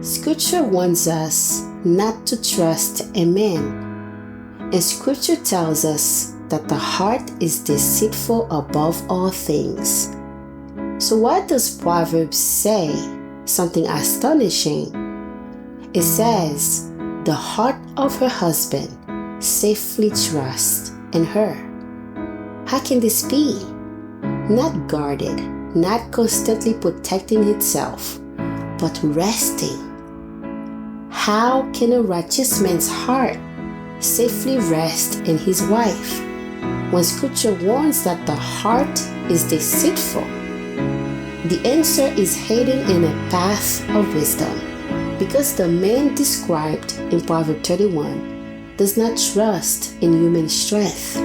Scripture warns us not to trust a man. And Scripture tells us that the heart is deceitful above all things. So why does Proverbs say something astonishing? It says, the heart of her husband safely trusts in her. How can this be? Not guarded, not constantly protecting itself, but resting. How can a righteous man's heart safely rest in his wife when Scripture warns that the heart is deceitful? The answer is hidden in a path of wisdom, because the man described in Proverbs 31 does not trust in human strength.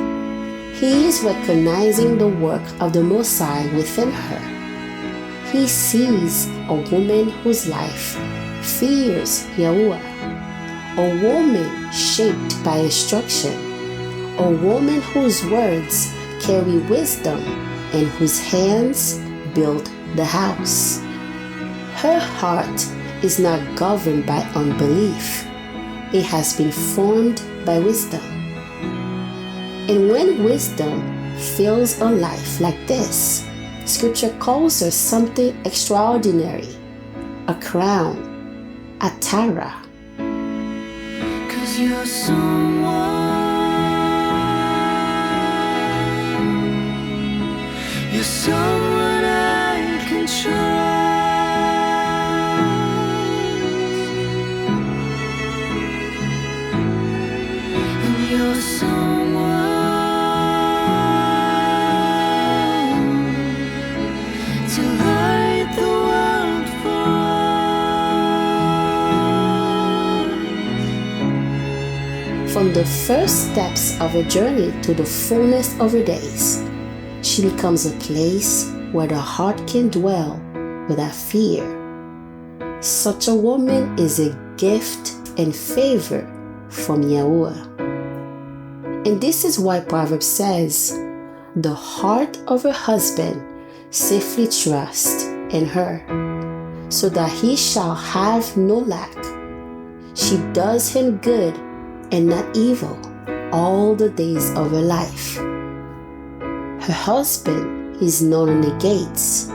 He is recognizing the work of the Most High within her. He sees a woman whose life fears Yahuwah, a woman shaped by instruction, a woman whose words carry wisdom and whose hands build the house. Her heart is not governed by unbelief. It has been formed by wisdom. And when wisdom fills a life like this, Scripture calls her something extraordinary, a crown, a Talorah. 'Cause you're someone, you're someone I can trust. You're someone to light the world for us. From the first steps of her journey to the fullness of her days, she becomes a place where the heart can dwell without fear. Such a woman is a gift and favor from Yahuwah. And this is why Proverbs says, the heart of her husband safely trusts in her, so that he shall have no lack. She does him good and not evil all the days of her life. Her husband is known in the gates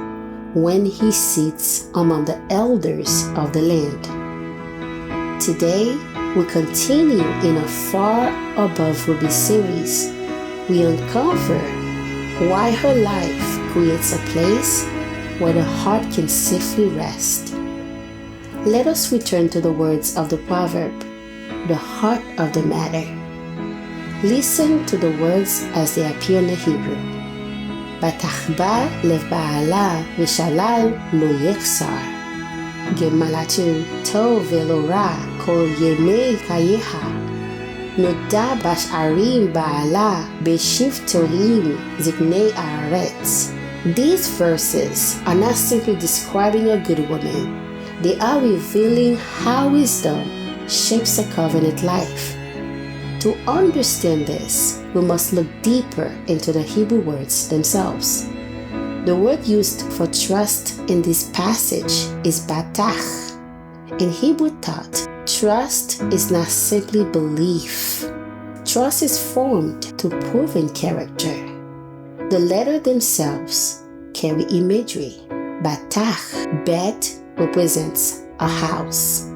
when he sits among the elders of the land. Today, we continue in a Far Above Rubies series. We uncover why her life creates a place where the heart can safely rest. Let us return to the words of the proverb, the heart of the matter. Listen to the words as they appear in the Hebrew. batach 𝑗𝒚 𝑉𝒆 לא יחסר. גמלתו טוב ולא רע כל ימי חייך. נודע בשערים בעלה ב-𝑗𝒐𝒂𝒓𝒕 𝒔𝒚 הארץ. These verses are not simply describing a good woman. They are revealing how wisdom shapes a covenant life. To understand this, we must look deeper into the Hebrew words themselves. The word used for trust in this passage is batach. In Hebrew thought, trust is not simply belief. Trust is formed to proven character. The letters themselves carry imagery. Batach, bet, represents a house.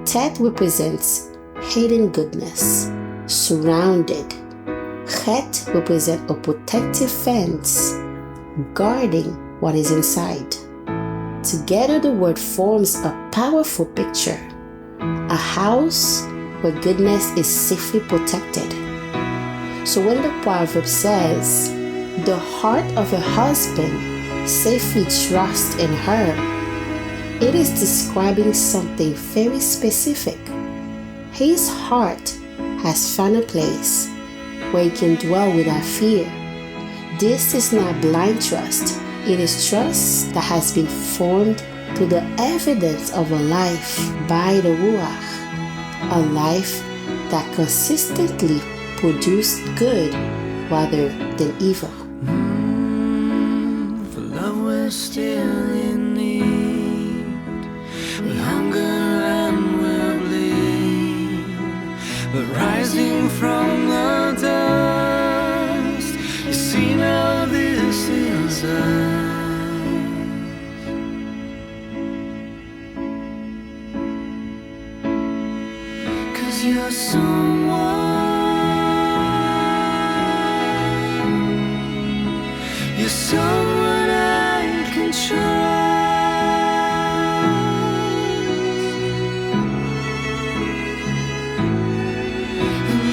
Tet represents hidden goodness, surrounded. Chet represents a protective fence, guarding what is inside. Together, the word forms a powerful picture, a house where goodness is safely protected. So when the proverb says, the heart of her husband safely trusts in her, it is describing something very specific. His heart has found a place where he can dwell without fear. This is not blind trust. It is trust that has been formed through the evidence of a life by the Ruach, a life that consistently produced good rather than evil. For love we're still in need. We hunger rising from the dust. You see now this is us. 'Cause you're someone I can trust.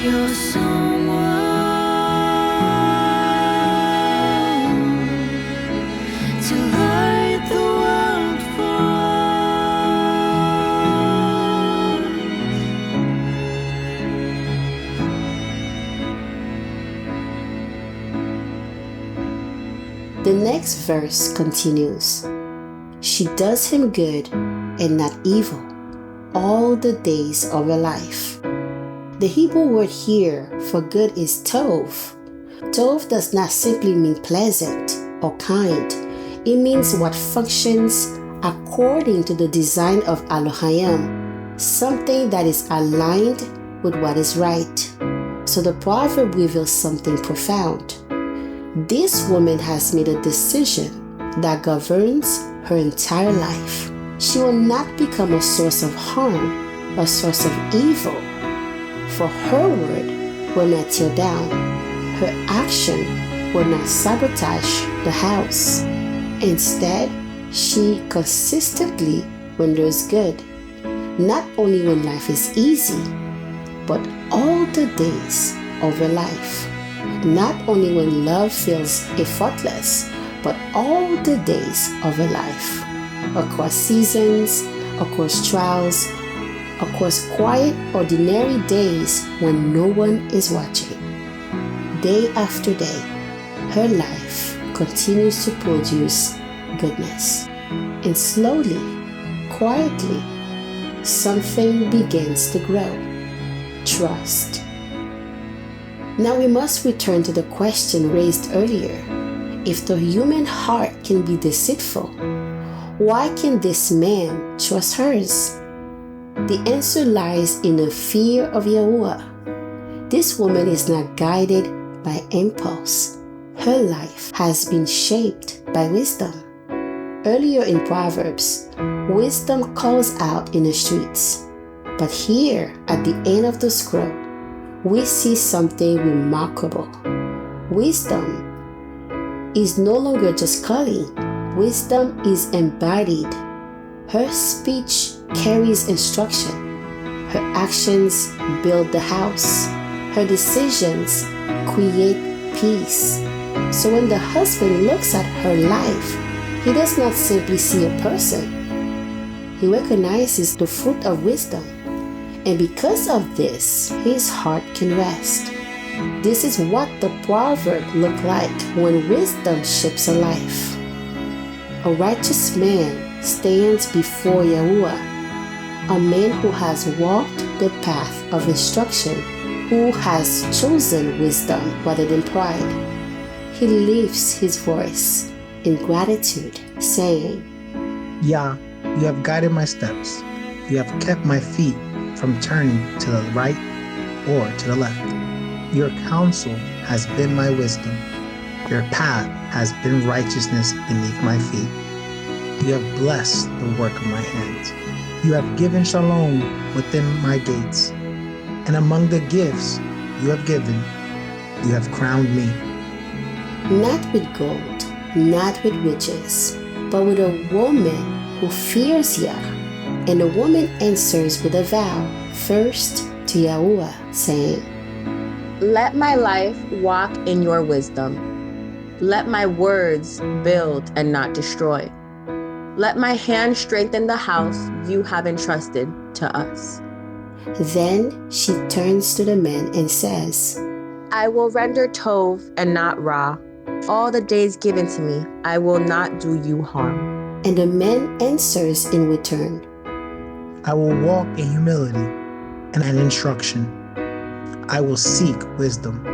You're someone to light the world for us. The next verse continues. She does him good and not evil all the days of her life. The Hebrew word here for good is tov. Tov does not simply mean pleasant or kind. It means what functions according to the design of Elohim, something that is aligned with what is right. So the proverb reveals something profound. This woman has made a decision that governs her entire life. She will not become a source of harm, a source of evil. For her word will not tear down. Her action will not sabotage the house. Instead, she consistently renders good, not only when life is easy, but all the days of her life. Not only when love feels effortless, but all the days of her life. Across seasons, across trials, across quiet, ordinary days when no one is watching. Day after day, her life continues to produce goodness. And slowly, quietly, something begins to grow. Trust. Now we must return to the question raised earlier. If the human heart can be deceitful, why can this man trust hers? The answer lies in a fear of Yahuwah. This woman is not guided by impulse. Her life has been shaped by wisdom. Earlier in Proverbs, wisdom calls out in the streets. But here, at the end of the scroll, we see something remarkable. Wisdom is no longer just calling. Wisdom is embodied. Her speech carries instruction. Her actions build the house. Her decisions create peace. So when the husband looks at her life, he does not simply see a person. He recognizes the fruit of wisdom. And because of this, his heart can rest. This is what the proverb looks like when wisdom shapes a life. A righteous man stands before Yahuwah, a man who has walked the path of instruction, who has chosen wisdom rather than pride. He lifts his voice in gratitude, saying, Yah, you have guided my steps. You have kept my feet from turning to the right or to the left. Your counsel has been my wisdom. Your path has been righteousness beneath my feet. You have blessed the work of my hands. You have given shalom within my gates. And among the gifts you have given, you have crowned me. Not with gold, not with riches, but with a woman who fears Yah. And the woman answers with a vow, first to Yahuwah, saying, Let my life walk in your wisdom. Let my words build and not destroy. Let my hand strengthen the house you have entrusted to us. Then she turns to the man and says, I will render tov and not ra. All the days given to me, I will not do you harm. And the man answers in return, I will walk in humility and in instruction. I will seek wisdom.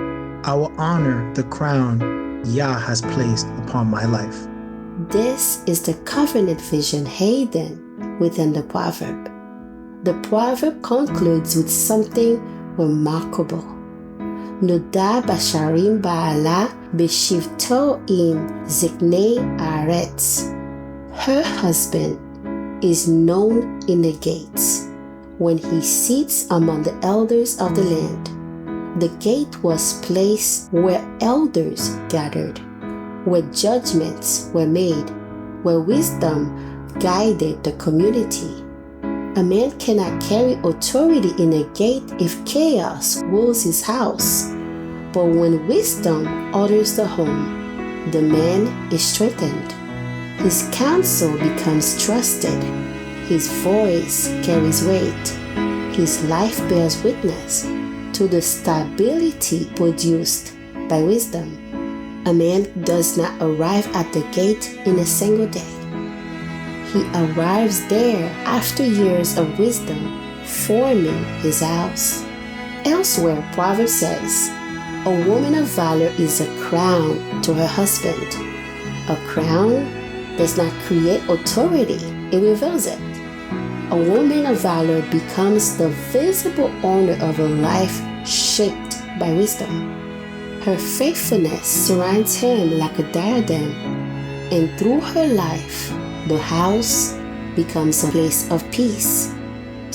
I will honor the crown Yah has placed upon my life. This is the covenant vision hidden within the proverb. The proverb concludes with something remarkable. נודע בשערים בעלה בשבתו עם זקני הארץ. Her husband is known in the gates when he sits among the elders of the land. The gate was placed where elders gathered, where judgments were made, where wisdom guided the community. A man cannot carry authority in a gate if chaos rules his house. But when wisdom orders the home, the man is strengthened. His counsel becomes trusted. His voice carries weight. His life bears witness to the stability produced by wisdom. A man does not arrive at the gate in a single day. He arrives there after years of wisdom forming his house. Elsewhere, Proverbs says, "A woman of valor is a crown to her husband." A crown does not create authority, it reveals it. A woman of valor becomes the visible owner of a life shaped by wisdom. Her faithfulness surrounds him like a diadem, and through her life, the house becomes a place of peace.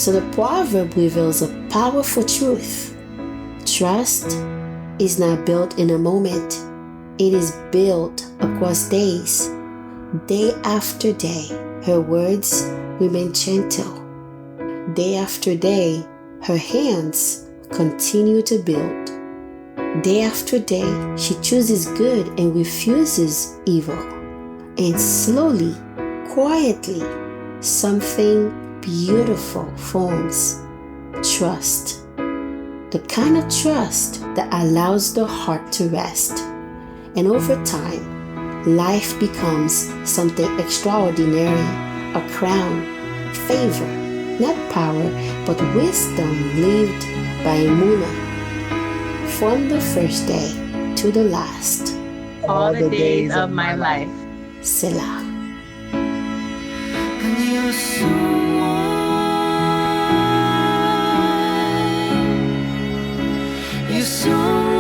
So the proverb reveals a powerful truth. Trust is not built in a moment. It is built across days. Day after day, her words remain gentle. Day after day, her hands continue to build. Day after day, she chooses good and refuses evil. And slowly, quietly, something beautiful forms. Trust. The kind of trust that allows the heart to rest. And over time, life becomes something extraordinary, a crown, favor, not power, but wisdom lived by emunah. From the first day to the last, All the days of my life. Selah. And you're so